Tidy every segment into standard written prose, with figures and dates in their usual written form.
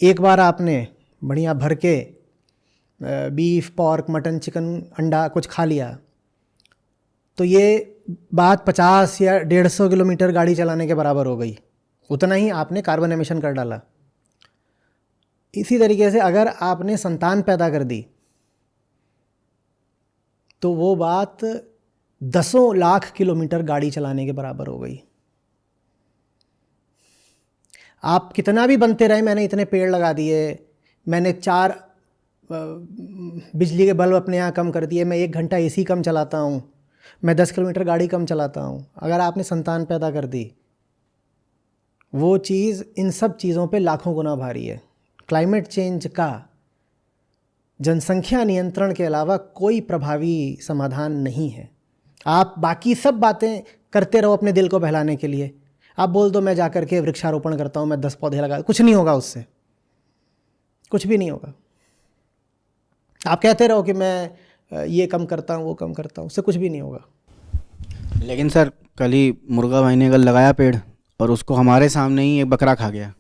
एक बार आपने बढ़िया भर के बीफ, पॉर्क, मटन, चिकन, अंडा कुछ खा लिया, तो ये बात 50 या 150 किलोमीटर गाड़ी चलाने के बराबर हो गई। उतना ही आपने कार्बन एमिशन कर डाला। इसी तरीके से अगर आपने संतान पैदा कर दी तो वो बात 10 लाख किलोमीटर गाड़ी चलाने के बराबर हो गई। आप कितना भी बनते रहे, मैंने इतने पेड़ लगा दिए, मैंने 4 बिजली के बल्ब अपने यहाँ कम कर दिए, मैं 1 घंटा एसी कम चलाता हूँ, मैं 10 किलोमीटर गाड़ी कम चलाता हूँ, अगर आपने संतान पैदा कर दी, वो चीज़ इन सब चीज़ों पे लाखों गुना भारी है। क्लाइमेट चेंज का जनसंख्या नियंत्रण के अलावा कोई प्रभावी समाधान नहीं है। आप बाकी सब बातें करते रहो अपने दिल को बहलाने के लिए। आप बोल दो मैं जाकर के वृक्षारोपण करता हूँ, मैं 10 पौधे लगा, कुछ नहीं होगा, उससे कुछ भी नहीं होगा। आप कहते रहो कि मैं ये कम करता हूँ, वो कम करता हूँ, उससे कुछ भी नहीं होगा। लेकिन सर, कल ही मुर्गा भाई ने कल लगाया पेड़ और उसको हमारे सामने ही एक बकरा खा गया।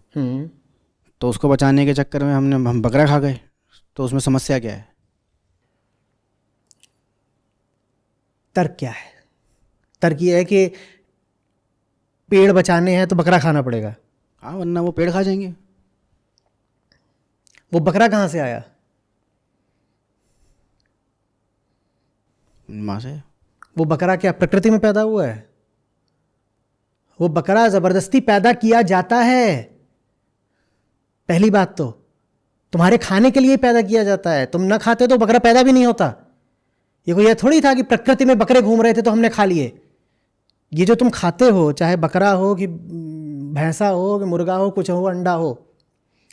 तो उसको बचाने के चक्कर में हम बकरा खा गए, तो उसमें समस्या क्या है? तर्क क्या है? तर्क ये है कि पेड़ बचाने हैं तो बकरा खाना पड़ेगा। हाँ, वरना वो पेड़ खा जाएंगे। वो बकरा कहाँ से आया? माँ से। वो बकरा क्या प्रकृति में पैदा हुआ है? वो बकरा ज़बरदस्ती पैदा किया जाता है। पहली बात तो तुम्हारे खाने के लिए पैदा किया जाता है। तुम ना खाते तो बकरा पैदा भी नहीं होता। ये कोई थोड़ी था कि प्रकृति में बकरे घूम रहे थे तो हमने खा लिए। ये जो तुम खाते हो, चाहे बकरा हो कि भैंसा हो कि मुर्गा हो, कुछ हो, अंडा हो,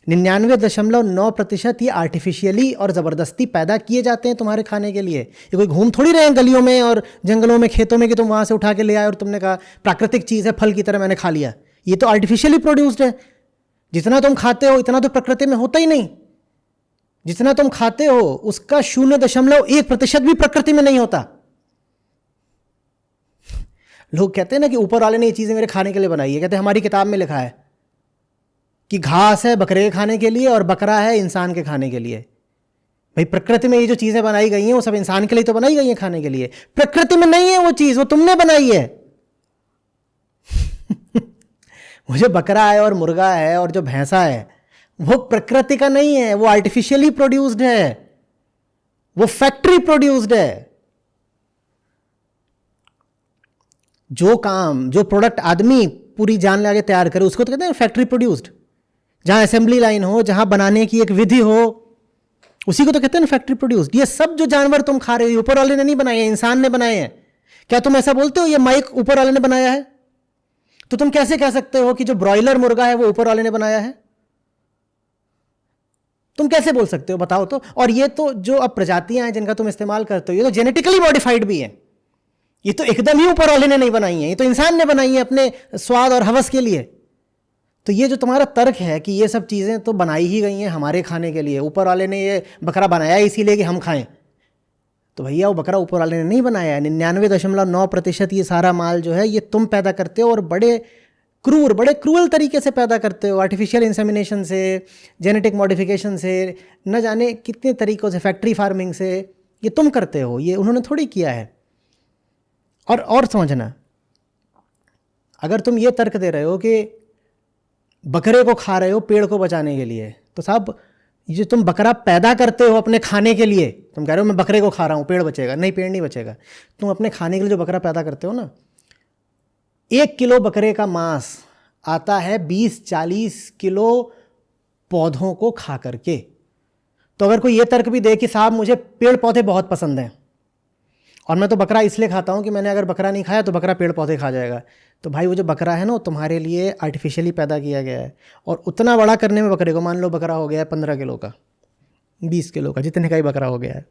99.9% ये आर्टिफिशियली और ज़बरदस्ती पैदा किए जाते हैं तुम्हारे खाने के लिए। ये कोई घूम थोड़ी रहे हैं गलियों में और जंगलों में, खेतों में कि तुम वहाँ से उठा के ले आए और तुमने कहा प्राकृतिक चीज़ है, फल की तरह मैंने खा लिया। ये तो आर्टिफिशियली प्रोड्यूस्ड है। जितना तुम खाते हो इतना तो प्रकृति में होता ही नहीं। जितना तुम खाते हो उसका 0.1% भी प्रकृति में नहीं होता। लोग कहते हैं ना कि ऊपर वाले ने ये चीज़ें मेरे खाने के लिए बनाई है। कहते हैं हमारी किताब में लिखा है कि घास है बकरे के खाने के लिए और बकरा है इंसान के खाने के लिए। भाई प्रकृति में ये जो चीज़ें बनाई गई हैं वो सब इंसान के लिए तो बनाई गई हैं खाने के लिए। प्रकृति में नहीं है वो चीज़, वो तुमने बनाई है। वो जो बकरा है और मुर्गा है और जो भैंसा है वो प्रकृति का नहीं है, वो आर्टिफिशियली प्रोड्यूस्ड है, वो फैक्ट्री प्रोड्यूस्ड है। जो काम, जो प्रोडक्ट आदमी पूरी जान लगा के तैयार करे उसको तो कहते हैं फैक्ट्री प्रोड्यूस्ड। जहां असेंबली लाइन हो, जहां बनाने की एक विधि हो, उसी को तो कहते हैं फैक्ट्री प्रोड्यूस्ड। ये सब जो जानवर तुम खा रहे हो ऊपर वाले ने नहीं बनाए हैं, इंसान ने बनाए हैं। क्या तुम ऐसा बोलते हो ये माइक ऊपर वाले ने बनाया है? तो तुम कैसे कह सकते हो कि जो ब्रॉयलर मुर्गा है वो ऊपर वाले ने बनाया है? तुम कैसे बोल सकते हो, बताओ तो। और ये तो जो अब प्रजातियां हैं जिनका तुम इस्तेमाल करते हो ये तो जेनेटिकली मॉडिफाइड भी है। ये तो एकदम ही ऊपर वाले ने नहीं बनाई है, ये तो इंसान ने बनाई है अपने स्वाद और हवस के लिए। तो ये जो तुम्हारा तर्क है कि ये सब चीज़ें तो बनाई ही गई हैं हमारे खाने के लिए, ऊपर वाले ने ये बकरा बनाया इसीलिए कि हम खाएं, तो भैया वो बकरा ऊपर वाले ने नहीं बनाया है। 99.9% ये सारा माल जो है ये तुम पैदा करते हो और बड़े क्रूअल तरीके से पैदा करते हो। आर्टिफिशियल इंसेमिनेशन से, जेनेटिक मॉडिफिकेशन से, न जाने कितने तरीक़ों से, फैक्ट्री फार्मिंग से, ये तुम करते हो, ये उन्होंने थोड़ी किया है। और समझना, अगर तुम ये तर्क दे रहे हो कि बकरे को खा रहे हो पेड़ को बचाने के लिए, तो साहब ये तुम बकरा पैदा करते हो अपने खाने के लिए, तुम कह रहे हो मैं बकरे को खा रहा हूँ पेड़ बचेगा, नहीं, पेड़ नहीं बचेगा। तुम अपने खाने के लिए जो बकरा पैदा करते हो ना, 1 किलो बकरे का मांस आता है 20-40 किलो पौधों को खा करके। तो अगर कोई ये तर्क भी दे कि साहब मुझे पेड़ पौधे बहुत पसंद हैं और मैं तो बकरा इसलिए खाता हूँ कि मैंने अगर बकरा नहीं खाया तो बकरा पेड़ पौधे खा जाएगा, तो भाई वो जो बकरा है ना वो तुम्हारे लिए आर्टिफिशियली पैदा किया गया है। और उतना बड़ा करने में बकरे को, मान लो बकरा हो गया है 15 किलो का, 20 किलो का, जितने का ही बकरा हो गया है,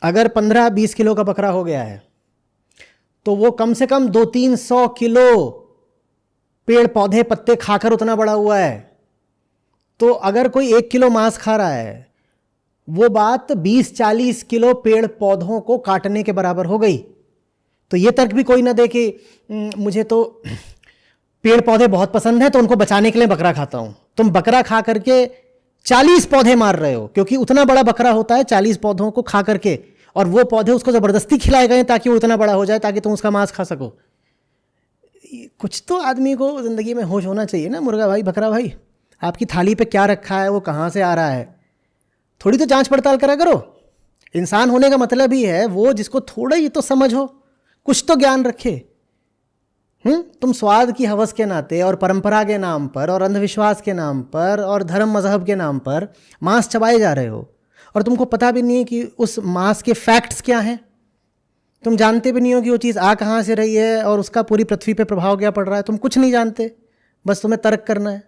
अगर 15-20 किलो का बकरा हो गया है तो वो कम से कम 200-300 किलो पेड़ पौधे पत्ते खाकर उतना बड़ा हुआ है। तो अगर कोई 1 किलो मांस खा रहा है, वो बात 20-40 किलो पेड़ पौधों को काटने के बराबर हो गई। तो ये तर्क भी कोई ना दे कि मुझे तो पेड़ पौधे बहुत पसंद हैं तो उनको बचाने के लिए बकरा खाता हूँ। तुम बकरा खा करके 40 पौधे मार रहे हो, क्योंकि उतना बड़ा बकरा होता है 40 पौधों को खा करके, और वो पौधे उसको ज़बरदस्ती खिलाए गए ताकि वो इतना बड़ा हो जाए ताकि तुम उसका मांस खा सको। कुछ तो आदमी को ज़िंदगी में होश होना चाहिए ना मुर्गा भाई, बकरा भाई। आपकी थाली पे क्या रखा है, वो कहाँ से आ रहा है, थोड़ी तो जांच पड़ताल करा करो। इंसान होने का मतलब ही है वो जिसको थोड़ा ही तो समझ हो, कुछ तो ज्ञान रखे। तुम स्वाद की हवस के नाते और परंपरा के नाम पर और अंधविश्वास के नाम पर और धर्म मजहब के नाम पर मांस चबाए जा रहे हो, और तुमको पता भी नहीं है कि उस मांस के फैक्ट्स क्या हैं। तुम जानते भी नहीं हो कि वो चीज़ आ कहाँ से रही है और उसका पूरी पृथ्वी पे प्रभाव क्या पड़ रहा है। तुम कुछ नहीं जानते, बस तुम्हें तर्क करना है।